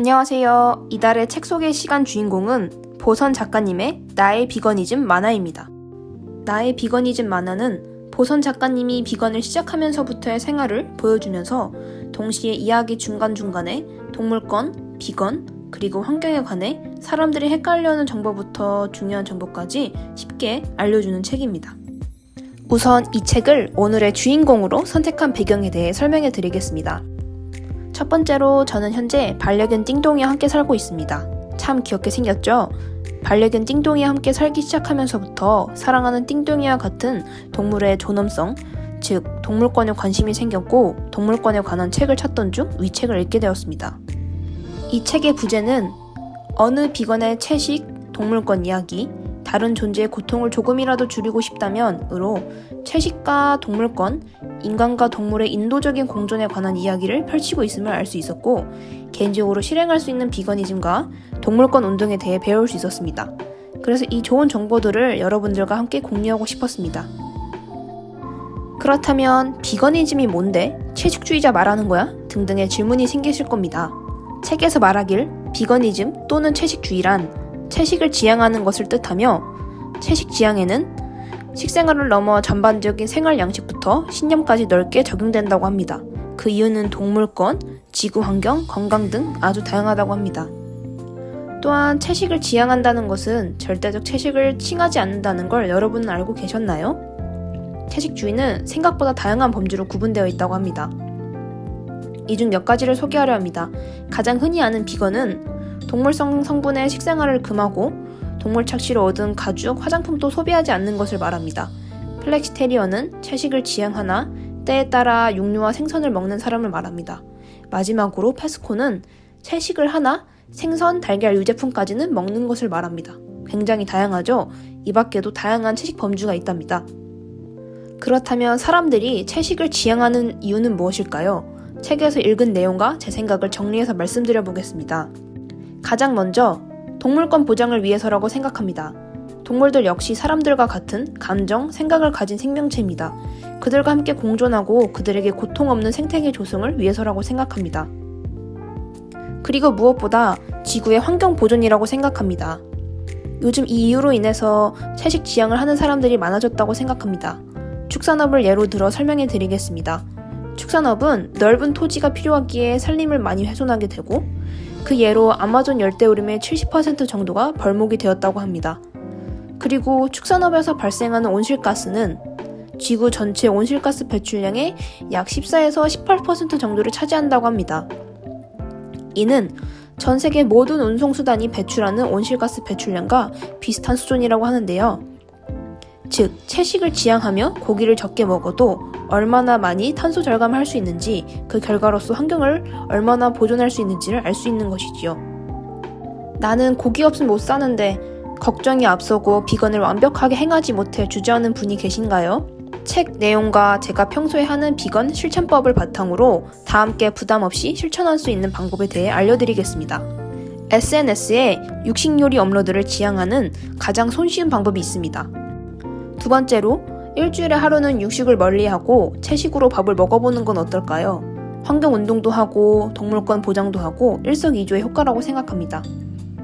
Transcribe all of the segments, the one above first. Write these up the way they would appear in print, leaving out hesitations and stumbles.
안녕하세요. 이달의 책 소개 시간 주인공은 보선 작가님의 나의 비건이즘 만화입니다. 나의 비건이즘 만화는 보선 작가님이 비건을 시작하면서부터의 생활을 보여주면서 동시에 이야기 중간중간에 동물권, 비건, 그리고 환경에 관해 사람들이 헷갈려하는 정보부터 중요한 정보까지 쉽게 알려주는 책입니다. 우선 이 책을 오늘의 주인공으로 선택한 배경에 대해 설명해 드리겠습니다. 첫 번째로 저는 현재 반려견 띵동이와 함께 살고 있습니다. 참 귀엽게 생겼죠? 반려견 띵동이와 함께 살기 시작하면서부터 사랑하는 띵동이와 같은 동물의 존엄성, 즉 동물권에 관심이 생겼고 동물권에 관한 책을 찾던 중 이 책을 읽게 되었습니다. 이 책의 부제는 어느 비건의 채식, 동물권 이야기, 다른 존재의 고통을 조금이라도 줄이고 싶다면 으로 채식과 동물권, 인간과 동물의 인도적인 공존에 관한 이야기를 펼치고 있음을 알 수 있었고 개인적으로 실행할 수 있는 비건이즘과 동물권 운동에 대해 배울 수 있었습니다. 그래서 이 좋은 정보들을 여러분들과 함께 공유하고 싶었습니다. 그렇다면 비건이즘이 뭔데? 채식주의자 말하는 거야? 등등의 질문이 생기실 겁니다. 책에서 말하길 비건이즘 또는 채식주의란 채식을 지향하는 것을 뜻하며 채식 지향에는 식생활을 넘어 전반적인 생활 양식부터 신념까지 넓게 적용된다고 합니다. 그 이유는 동물권, 지구환경, 건강 등 아주 다양하다고 합니다. 또한 채식을 지향한다는 것은 절대적 채식을 칭하지 않는다는 걸 여러분은 알고 계셨나요? 채식주의는 생각보다 다양한 범주로 구분되어 있다고 합니다. 이 중 몇 가지를 소개하려 합니다. 가장 흔히 아는 비건은 동물성 성분의 식생활을 금하고 동물 착취로 얻은 가죽, 화장품도 소비하지 않는 것을 말합니다. 플렉시테리언은 채식을 지향하나 때에 따라 육류와 생선을 먹는 사람을 말합니다. 마지막으로 페스코는 채식을 하나 생선, 달걀, 유제품까지는 먹는 것을 말합니다. 굉장히 다양하죠? 이 밖에도 다양한 채식 범주가 있답니다. 그렇다면 사람들이 채식을 지향하는 이유는 무엇일까요? 책에서 읽은 내용과 제 생각을 정리해서 말씀드려 보겠습니다. 가장 먼저 동물권 보장을 위해서라고 생각합니다. 동물들 역시 사람들과 같은 감정, 생각을 가진 생명체입니다. 그들과 함께 공존하고 그들에게 고통 없는 생태계 조성을 위해서라고 생각합니다. 그리고 무엇보다 지구의 환경 보존이라고 생각합니다. 요즘 이 이유로 인해서 채식 지향을 하는 사람들이 많아졌다고 생각합니다. 축산업을 예로 들어 설명해 드리겠습니다. 축산업은 넓은 토지가 필요하기에 산림을 많이 훼손하게 되고 그 예로 아마존 열대우림의 70% 정도가 벌목이 되었다고 합니다. 그리고 축산업에서 발생하는 온실가스는 지구 전체 온실가스 배출량의 약 14에서 18% 정도를 차지한다고 합니다. 이는 전 세계 모든 운송수단이 배출하는 온실가스 배출량과 비슷한 수준이라고 하는데요. 즉, 채식을 지향하며 고기를 적게 먹어도 얼마나 많이 탄소 절감할 수 있는지 그 결과로서 환경을 얼마나 보존할 수 있는지를 알 수 있는 것이지요. 나는 고기 없으면 못 사는데 걱정이 앞서고 비건을 완벽하게 행하지 못해 주저하는 분이 계신가요? 책 내용과 제가 평소에 하는 비건 실천법을 바탕으로 다 함께 부담 없이 실천할 수 있는 방법에 대해 알려드리겠습니다. SNS에 육식 요리 업로드를 지향하는 가장 손쉬운 방법이 있습니다. 두 번째로 일주일에 하루는 육식을 멀리하고 채식으로 밥을 먹어보는 건 어떨까요? 환경운동도 하고 동물권 보장도 하고 일석이조의 효과라고 생각합니다.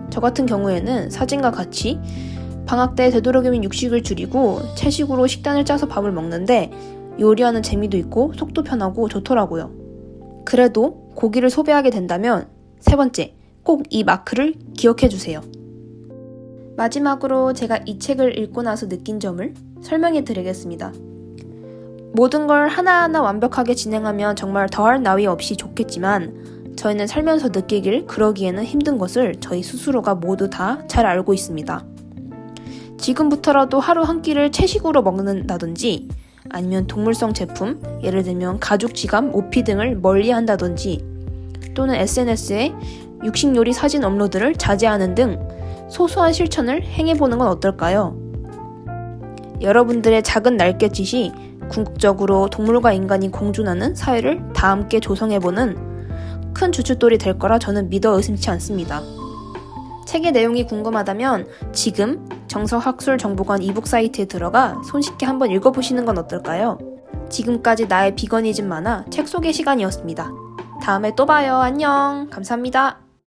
저 같은 경우에는 사진과 같이 방학 때 되도록이면 육식을 줄이고 채식으로 식단을 짜서 밥을 먹는데 요리하는 재미도 있고 속도 편하고 좋더라고요. 그래도 고기를 소비하게 된다면 세 번째, 꼭 이 마크를 기억해주세요. 마지막으로 제가 이 책을 읽고 나서 느낀 점을 설명해 드리겠습니다. 모든 걸 하나하나 완벽하게 진행하면 정말 더할 나위 없이 좋겠지만 저희는 살면서 느끼길 그러기에는 힘든 것을 저희 스스로가 모두 다 잘 알고 있습니다. 지금부터라도 하루 한 끼를 채식으로 먹는다든지 아니면 동물성 제품, 예를 들면 가죽 지갑, 모피 등을 멀리 한다든지 또는 SNS에 육식 요리 사진 업로드를 자제하는 등 소소한 실천을 행해보는 건 어떨까요? 여러분들의 작은 날갯짓이 궁극적으로 동물과 인간이 공존하는 사회를 다 함께 조성해보는 큰 주춧돌이 될 거라 저는 믿어 의심치 않습니다. 책의 내용이 궁금하다면 지금 정석학술정보관 이북 사이트에 들어가 손쉽게 한번 읽어보시는 건 어떨까요? 지금까지 나의 비건이즘 만화 책 소개 시간이었습니다. 다음에 또 봐요. 안녕. 감사합니다.